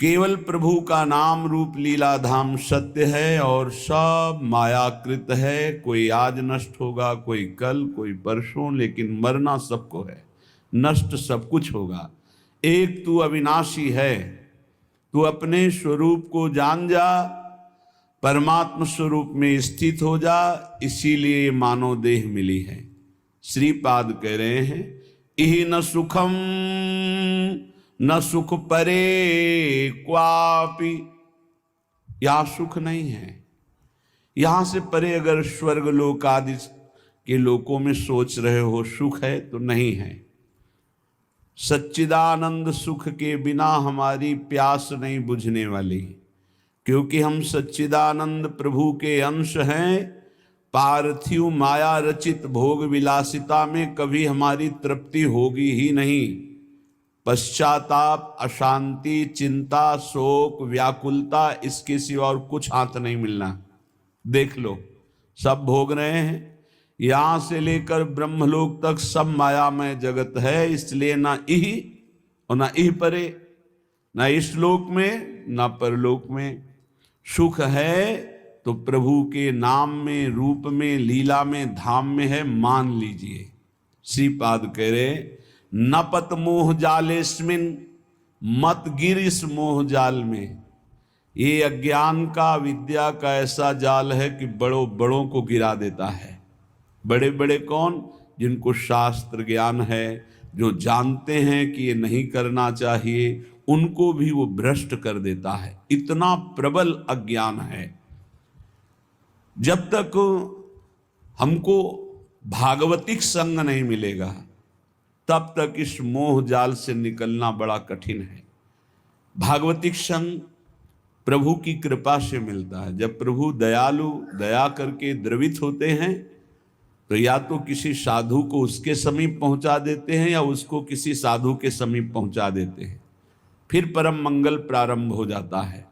केवल प्रभु का नाम रूप लीला धाम सत्य है और सब मायाकृत है। कोई आज नष्ट होगा, कोई कल, कोई परसों, लेकिन मरना सबको है, नष्ट सब कुछ होगा। एक तू अविनाशी है, तू अपने स्वरूप को जान जा, परमात्म स्वरूप में स्थित हो जा, इसीलिए मानव देह मिली है। श्रीपाद कह रहे हैं, इहि न सुखम न सुख परे क्वापि, यहां सुख नहीं है। यहां से परे अगर स्वर्ग लोक आदि के लोकों में सोच रहे हो सुख है तो नहीं है। सच्चिदानंद सुख के बिना हमारी प्यास नहीं बुझने वाली, क्योंकि हम सच्चिदानंद प्रभु के अंश हैं। पार्थिव माया रचित भोग विलासिता में कभी हमारी तृप्ति होगी ही नहीं। पश्चाताप, अशांति, चिंता, शोक, व्याकुलता, इसके सिवा और कुछ हाथ नहीं मिलना। देख लो, सब भोग रहे हैं, यहां से लेकर ब्रह्मलोक तक सब मायामय जगत है। इसलिए ना इह और ना इह परे, ना इस लोक में ना परलोक में। सुख है तो प्रभु के नाम में, रूप में, लीला में, धाम में है, मान लीजिए। श्रीपाद कह रहे, न पत मोह जालेस्मिन, मत गिर इस मोह जाल में। ये अज्ञान का, विद्या का ऐसा जाल है कि बड़ों बड़ों को गिरा देता है। बड़े बड़े कौन? जिनको शास्त्र ज्ञान है, जो जानते हैं कि ये नहीं करना चाहिए, उनको भी वो भ्रष्ट कर देता है। इतना प्रबल अज्ञान है। जब तक हमको भागवतिक संग नहीं मिलेगा तब तक इस मोह जाल से निकलना बड़ा कठिन है। भागवतिक संग प्रभु की कृपा से मिलता है। जब प्रभु दयालु, दया करके द्रवित होते हैं तो या तो किसी साधु को उसके समीप पहुंचा देते हैं या उसको किसी साधु के समीप पहुंचा देते हैं, फिर परम मंगल प्रारंभ हो जाता है।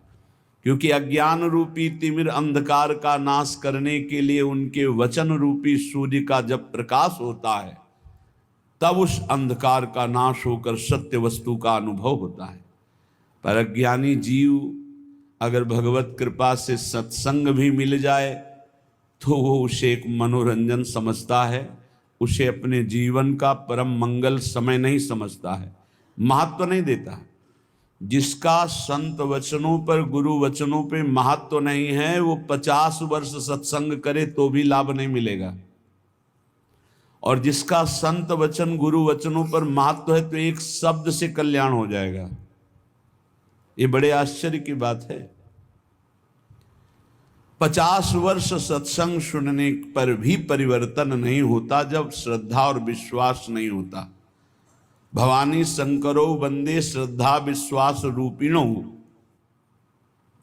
क्योंकि अज्ञान रूपी तिमिर अंधकार का नाश करने के लिए उनके वचन रूपी सूर्य का जब प्रकाश होता है तब उस अंधकार का नाश होकर सत्य वस्तु का अनुभव होता है। पर अज्ञानी जीव अगर भगवत कृपा से सत्संग भी मिल जाए तो वो उसे एक मनोरंजन समझता है, उसे अपने जीवन का परम मंगल समय नहीं समझता है, महत्व नहीं देता। जिसका संत वचनों पर, गुरु वचनों पे महत्व नहीं है, वो 50 वर्ष सत्संग करे तो भी लाभ नहीं मिलेगा। और जिसका संत वचन, गुरु वचनों पर महत्व है तो एक शब्द से कल्याण हो जाएगा। ये बड़े आश्चर्य की बात है। 50 वर्ष सत्संग सुनने पर भी परिवर्तन नहीं होता जब श्रद्धा और विश्वास नहीं होता। भवानी शंकरो वंदे श्रद्धा विश्वास रूपिणो।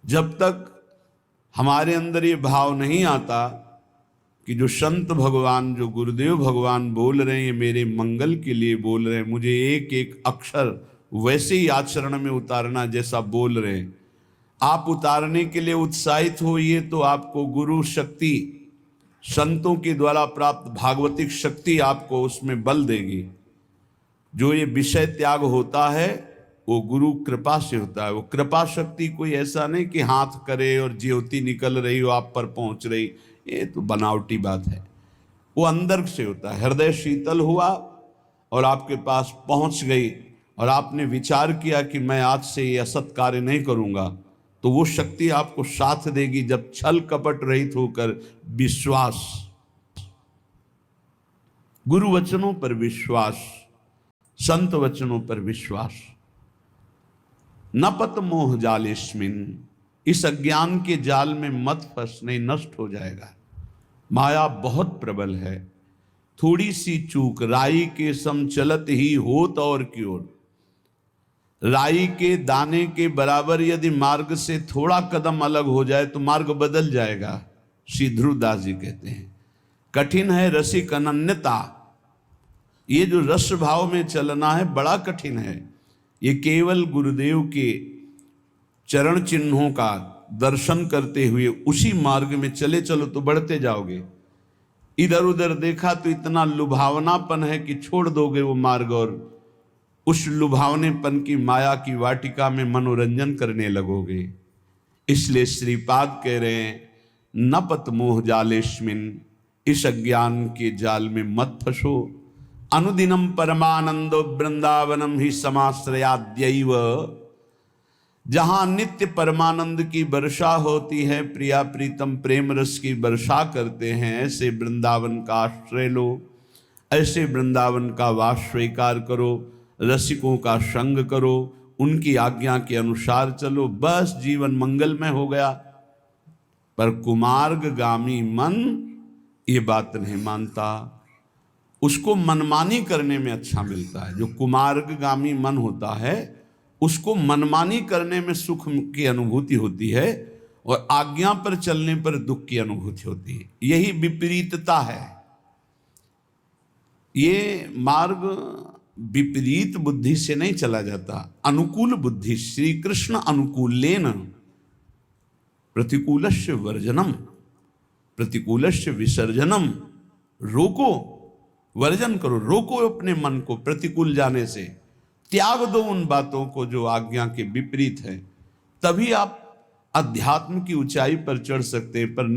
जब तक हमारे अंदर ये भाव नहीं आता कि जो संत भगवान, जो गुरुदेव भगवान बोल रहे हैं ये मेरे मंगल के लिए बोल रहे हैं, मुझे एक एक अक्षर वैसे ही आचरण में उतारना जैसा बोल रहे हैं, आप उतारने के लिए उत्साहित होइए तो आपको गुरु शक्ति, संतों के द्वारा प्राप्त भागवतिक शक्ति आपको उसमें बल देगी। जो ये विषय त्याग होता है वो गुरु कृपा से होता है। वो कृपा शक्ति कोई ऐसा नहीं कि हाथ करे और ज्योति निकल रही हो आप पर पहुंच रही, ये तो बनावटी बात है। वो अंदर से होता है। हृदय शीतल हुआ और आपके पास पहुंच गई और आपने विचार किया कि मैं आज से ये असत कार्य नहीं करूंगा, तो वो शक्ति आपको साथ देगी। जब छल कपट रहित होकर विश्वास, गुरु वचनों पर विश्वास, संत वचनों पर विश्वास। न पत मोह जालेस्मिन, इस अज्ञान के जाल में मत फंस, नहीं नष्ट हो जाएगा। माया बहुत प्रबल है। थोड़ी सी चूक, राई के सम चलत ही होत और की ओर। राई के दाने के बराबर यदि मार्ग से थोड़ा कदम अलग हो जाए तो मार्ग बदल जाएगा। श्री ध्रुवदास जी कहते हैं, कठिन है रसिक अनन्यता। ये जो रस भाव में चलना है बड़ा कठिन है। ये केवल गुरुदेव के चरण चिन्हों का दर्शन करते हुए उसी मार्ग में चले चलो तो बढ़ते जाओगे। इधर उधर देखा तो इतना लुभावनापन है कि छोड़ दोगे वो मार्ग और उस लुभावनेपन की माया की वाटिका में मनोरंजन करने लगोगे। इसलिए श्रीपाद कह रहे हैं न पत मोह जालेस्मिन, इस अज्ञान के जाल में मत फंसो। अनुदिनम परमानंदो वृंदावनम ही समाश्रयाद्यैव, जहां नित्य परमानंद की वर्षा होती है, प्रिया प्रीतम प्रेम रस की वर्षा करते हैं, ऐसे वृंदावन का आश्रय लो, ऐसे वृंदावन का वास स्वीकार करो, रसिकों का संग करो, उनकी आज्ञा के अनुसार चलो, बस जीवन मंगलमय हो गया। पर कुमार्गगामी मन ये बात नहीं मानता, उसको मनमानी करने में अच्छा मिलता है। जो कुमार्गगामी मन होता है उसको मनमानी करने में सुख की अनुभूति होती है और आज्ञा पर चलने पर दुख की अनुभूति होती है। यही विपरीतता है। ये मार्ग विपरीत बुद्धि से नहीं चला जाता, अनुकूल बुद्धि। श्री कृष्ण अनुकूलेन प्रतिकूलस्य वर्जनम, प्रतिकूलस्य विसर्जनम। रोको, वर्जन करो, रोको अपने मन को प्रतिकूल जाने से, त्याग दो उन बातों को जो आज्ञा के विपरीत है। तभी आप अध्यात्म की ऊंचाई पर चढ़ सकते हैं, पर नहीं